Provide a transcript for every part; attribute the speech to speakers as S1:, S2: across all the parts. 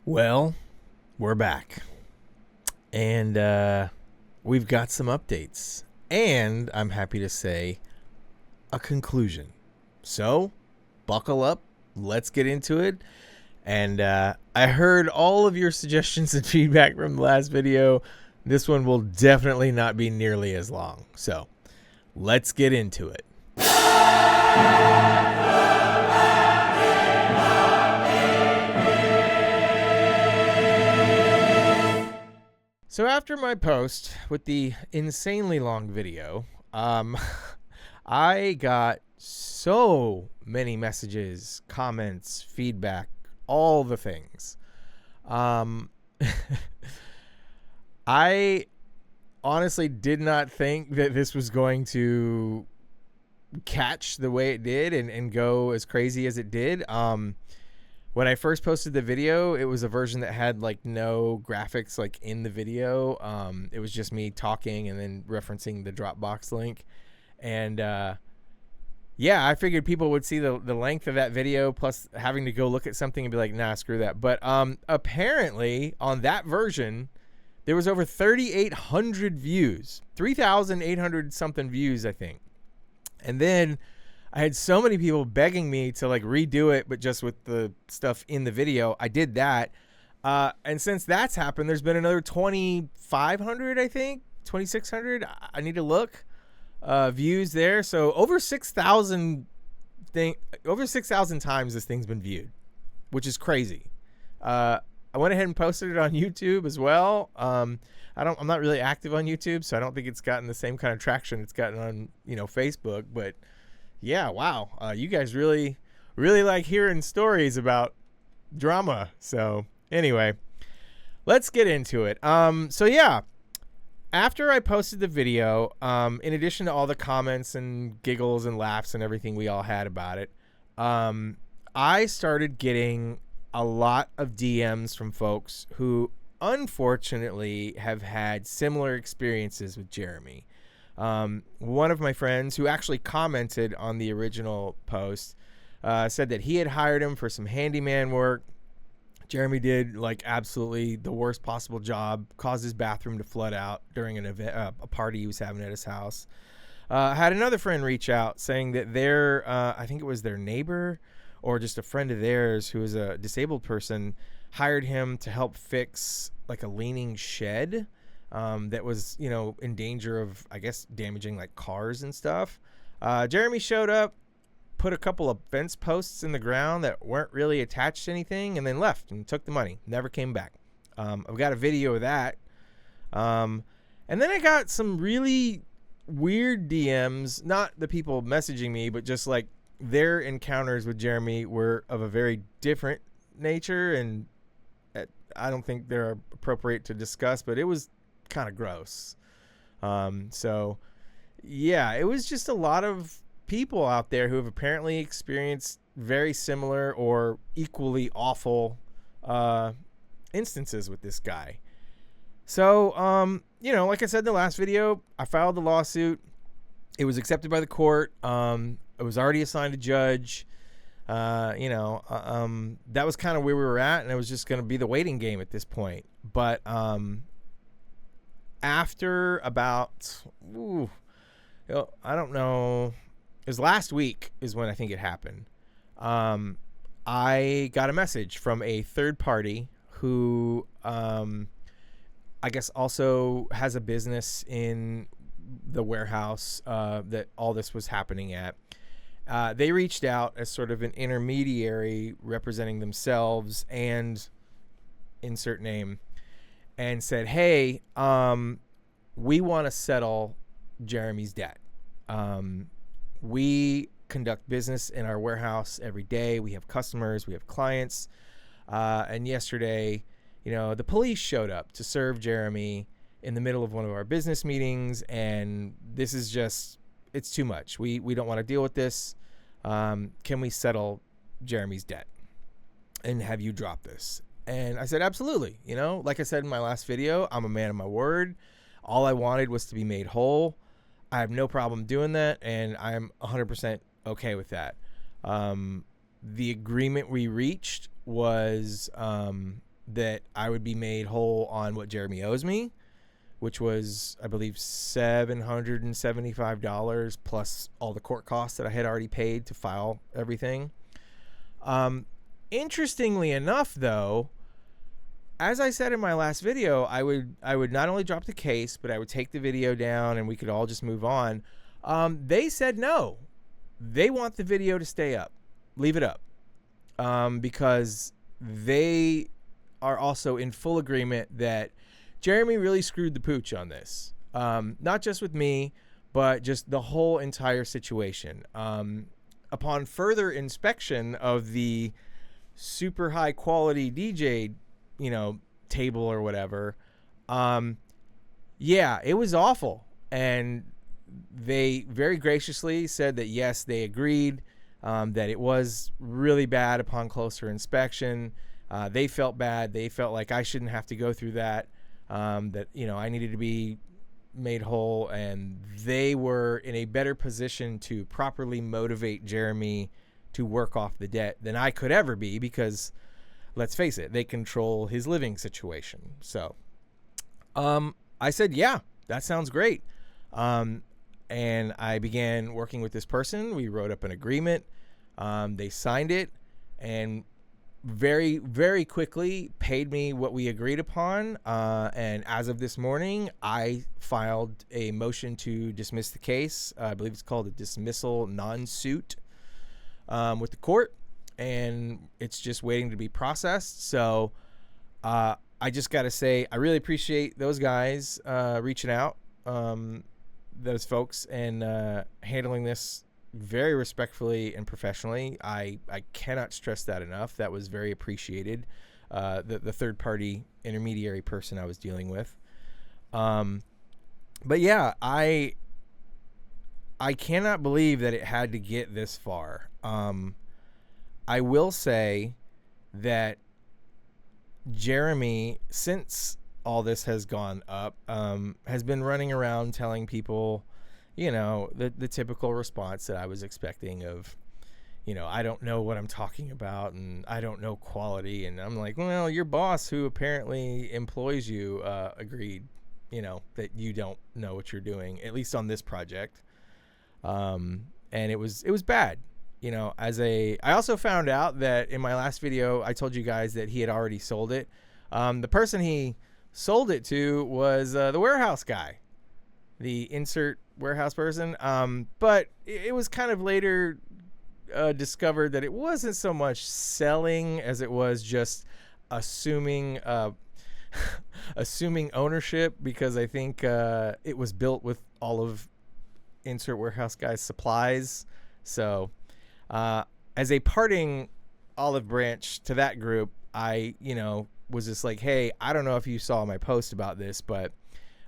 S1: Well, we're back. And we've got some updates. And I'm happy to say a conclusion. So, buckle up. Let's get into it. And I heard all of your suggestions and feedback from the last video. This one will definitely not be nearly as long. So, let's get into it. So after my post with the insanely long video, I got so many messages, comments, feedback, all the things. I honestly did not think that this was going to catch the way it did and go as crazy as it did. When I first posted the video, it was a version that had like no graphics like in the video. It was just me talking and then referencing the Dropbox link. And yeah, I figured people would see the length of that video plus having to go look at something and be like, nah, screw that. But apparently on that version, there was over 3,800 views, 3,800 something views, I think. And then I had so many people begging me to like redo it, but just with the stuff in the video. I did that. And since that's happened, there's been another 2,500, I think, 2,600. I need to look views there. So over 6,000 times this thing's been viewed, which is crazy. I went ahead and posted it on YouTube as well. I'm not really active on YouTube, so I don't think it's gotten the same kind of traction it's gotten on, Facebook, but yeah, wow. You guys really like hearing stories about drama. So anyway, let's get into it. So yeah, after I posted the video, in addition to all the comments and giggles and laughs and everything we all had about it, I started getting a lot of DMs from folks who unfortunately have had similar experiences with Jeremy. One of my friends who actually commented on the original post said that he had hired him for some handyman work. Jeremy did like absolutely the worst possible job, caused his bathroom to flood out during an event, a party he was having at his house. Had another friend reach out saying that I think it was their neighbor or just a friend of theirs who was a disabled person, hired him to help fix like a leaning shed that was, in danger of, I guess, damaging like cars and stuff. Jeremy showed up, put a couple of fence posts in the ground that weren't really attached to anything, and then left and took the money. Never came back. I've got a video of that. And then I got some really weird DMs, not the people messaging me, but just like their encounters with Jeremy were of a very different nature, and I don't think they're appropriate to discuss, but it was kind of gross. So yeah, it was just a lot of people out there who have apparently experienced very similar or equally awful instances with this guy. So like I said in the last video, I filed the lawsuit. It was accepted by the court. It was already assigned a judge. That was kind of where we were at, and it was just going to be the waiting game at this point. But after about, I don't know, it was last week is when I think it happened. I got a message from a third party who, I guess also has a business in the warehouse that all this was happening at. They reached out as sort of an intermediary representing themselves and insert name and said, hey, we want to settle Jeremy's debt. We conduct business in our warehouse every day. We have customers, we have clients. And yesterday, the police showed up to serve Jeremy in the middle of one of our business meetings. And this is just, it's too much. We don't want to deal with this. Can we settle Jeremy's debt and have you drop this? And I said, absolutely. Like I said in my last video, I'm a man of my word. All I wanted was to be made whole. I have no problem doing that, and I'm 100% okay with that. The agreement we reached was that I would be made whole on what Jeremy owes me, which was, I believe, $775 plus all the court costs that I had already paid to file everything. Interestingly enough, though, as I said in my last video, I would not only drop the case, but I would take the video down and we could all just move on. They said no. They want the video to stay up. Leave it up. Because they are also in full agreement that Jeremy really screwed the pooch on this. Not just with me, but just the whole entire situation. Upon further inspection of the super high quality DJ, table or whatever, yeah, it was awful. And they very graciously said that yes, they agreed, that it was really bad upon closer inspection. They felt bad. They felt like I shouldn't have to go through that. That I needed to be made whole, and they were in a better position to properly motivate Jeremy to work off the debt than I could ever be, because let's face it, they control his living situation. So I said, yeah, that sounds great. And I began working with this person. We wrote up an agreement. They signed it and very, very quickly paid me what we agreed upon. And as of this morning, I filed a motion to dismiss the case. I believe it's called a dismissal non-suit with the court, and it's just waiting to be processed. So I just got to say, I really appreciate those guys reaching out, those folks, and handling this very respectfully and professionally. I cannot stress that enough. That was very appreciated. The third party intermediary person I was dealing with. But yeah, I cannot believe that it had to get this far. I will say that Jeremy, since all this has gone up, has been running around telling people, the typical response that I was expecting of, I don't know what I'm talking about and I don't know quality. And I'm like, well, your boss, who apparently employs you, agreed, that you don't know what you're doing, at least on this project. And it was bad. I also found out that in my last video, I told you guys that he had already sold it. The person he sold it to was the warehouse guy, the insert warehouse person. But it was kind of later discovered that it wasn't so much selling as it was just assuming ownership, because I think it was built with all of insert warehouse guy's supplies. So as a parting olive branch to that group, I was just like, hey, I don't know if you saw my post about this, but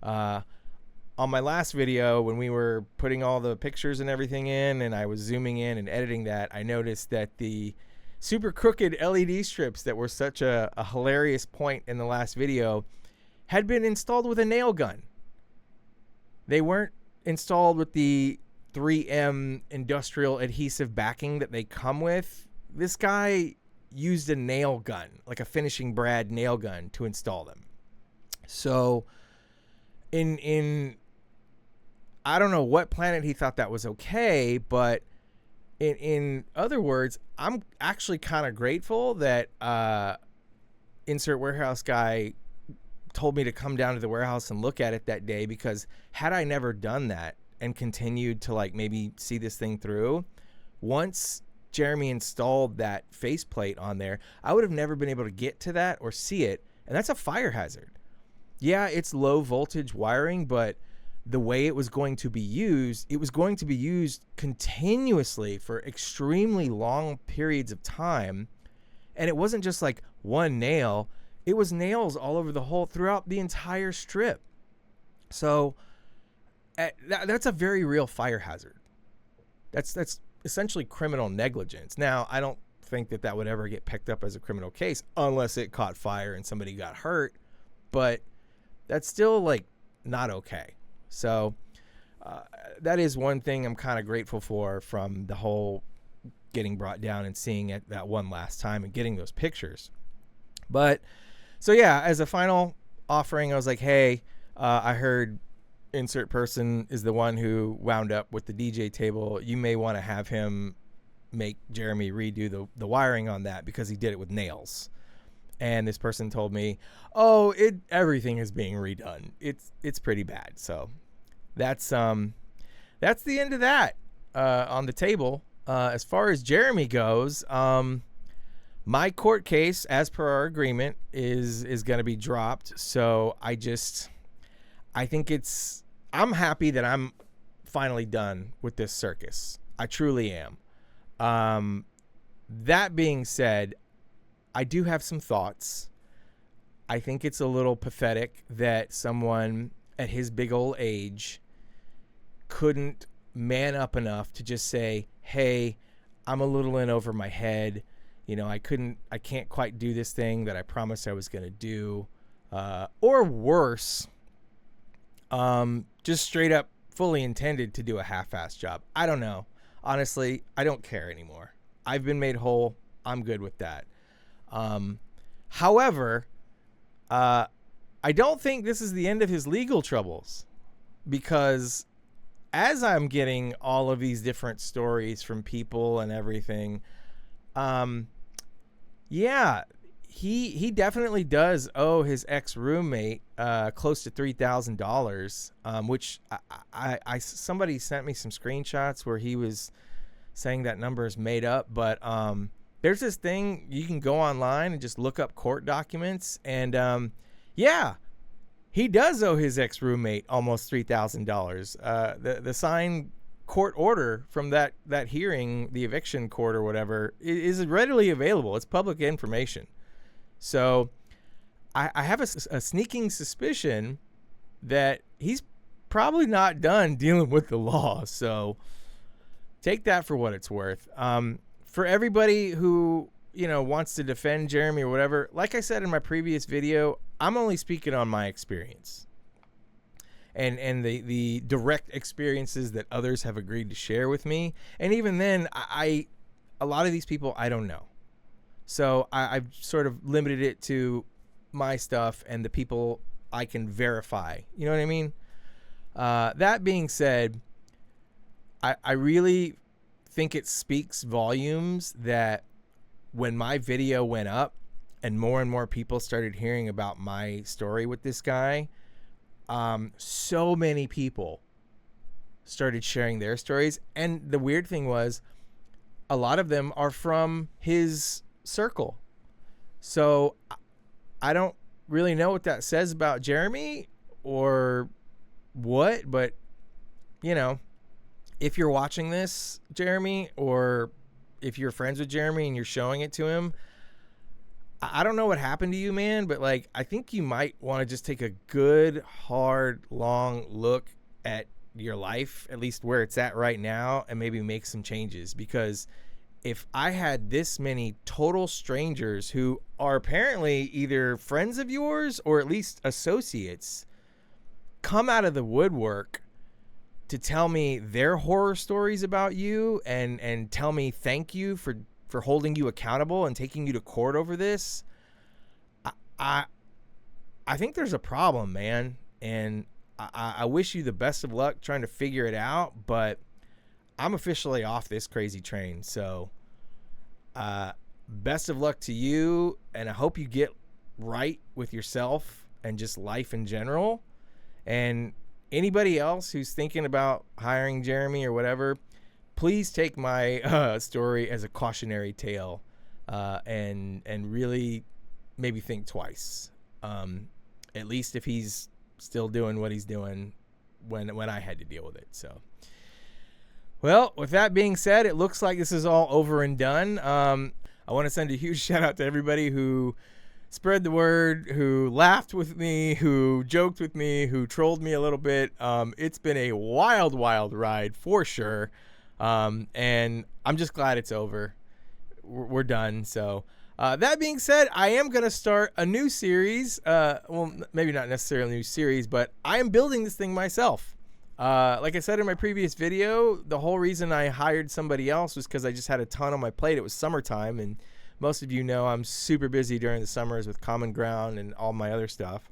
S1: on my last video, when we were putting all the pictures and everything in, and I was zooming in and editing that, I noticed that the super crooked LED strips that were such a hilarious point in the last video had been installed with a nail gun. They weren't installed with the 3M industrial adhesive backing that they come with. This guy used a nail gun, like a finishing brad nail gun, to install them. So in I don't know what planet he thought that was okay, but in other words, I'm actually kind of grateful that insert warehouse guy told me to come down to the warehouse and look at it that day, because had I never done that and continued to maybe see this thing through, once Jeremy installed that faceplate on there, I would have never been able to get to that or see it, and that's a fire hazard. Yeah, it's low voltage wiring, but the way it was going to be used, it was going to be used continuously for extremely long periods of time. And it wasn't just like one nail, it was nails all over throughout the entire strip. So that's a very real fire hazard. That's essentially criminal negligence. Now, I don't think that would ever get picked up as a criminal case unless it caught fire and somebody got hurt, but that's still not okay. So that is one thing I'm kind of grateful for from the whole getting brought down and seeing it that one last time and getting those pictures. But So yeah, as a final offering, I was like, hey, I heard insert person is the one who wound up with the DJ table. You may want to have him make Jeremy redo the wiring on that because he did it with nails. And this person told me, oh, everything is being redone. It's pretty bad. So that's the end of that on the table. As far as Jeremy goes, my court case, as per our agreement, is going to be dropped. So I'm happy that I'm finally done with this circus. I truly am. That being said, I do have some thoughts. I think it's a little pathetic that someone at his big old age couldn't man up enough to just say, hey, I'm a little in over my head. You know, I can't quite do this thing that I promised I was going to do. Or worse, just straight up fully intended to do a half-assed job. I don't know. Honestly, I don't care anymore. I've been made whole. I'm good with that. However, I don't think this is the end of his legal troubles, because as I'm getting all of these different stories from people and everything, yeah, he definitely does owe his ex-roommate close to $3,000, which somebody sent me some screenshots where he was saying that number is made up, but there's this thing you can go online and just look up court documents, and yeah, he does owe his ex-roommate almost $3,000. The signed court order from that hearing, the eviction court or whatever, is readily available. It's public information. So I have a sneaking suspicion that he's probably not done dealing with the law. So take that for what it's worth. For everybody who, wants to defend Jeremy or whatever, like I said in my previous video, I'm only speaking on my experience and the direct experiences that others have agreed to share with me. And even then, a lot of these people I don't know. So I've sort of limited it to my stuff and the people I can verify. You know what I mean? That being said, I really think it speaks volumes that when my video went up and more people started hearing about my story with this guy, so many people started sharing their stories. And the weird thing was, a lot of them are from his circle. So I don't really know what that says about Jeremy or what, but if you're watching this, Jeremy, or if you're friends with Jeremy and you're showing it to him, I don't know what happened to you, man, but I think you might want to just take a good, hard, long look at your life, at least where it's at right now, and maybe make some changes. Because if I had this many total strangers who are apparently either friends of yours or at least associates come out of the woodwork to tell me their horror stories about you and tell me thank you for holding you accountable and taking you to court over this, I think there's a problem, man. And I wish you the best of luck trying to figure it out, but I'm officially off this crazy train. So best of luck to you, and I hope you get right with yourself and just life in general. And anybody else who's thinking about hiring Jeremy or whatever, please take my story as a cautionary tale, and really maybe think twice. At least if he's still doing what he's doing when I had to deal with it. So, well, with that being said, it looks like this is all over and done. I want to send a huge shout out to everybody who spread the word, who laughed with me, who joked with me, who trolled me a little bit. It's been a wild ride for sure. And I'm just glad it's over. We're done. So, that being said, I am going to start a new series. Well, maybe not necessarily a new series, but I am building this thing myself. Like I said in my previous video, the whole reason I hired somebody else was because I just had a ton on my plate. It was summertime and most of you know I'm super busy during the summers with Common Ground and all my other stuff.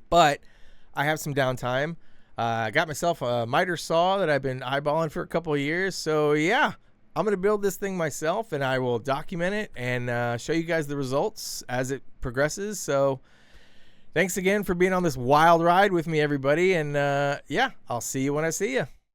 S1: But I have some downtime. I got myself a miter saw that I've been eyeballing for a couple of years. So yeah, I'm going to build this thing myself, and I will document it and show you guys the results as it progresses. So thanks again for being on this wild ride with me, everybody. And yeah, I'll see you when I see you.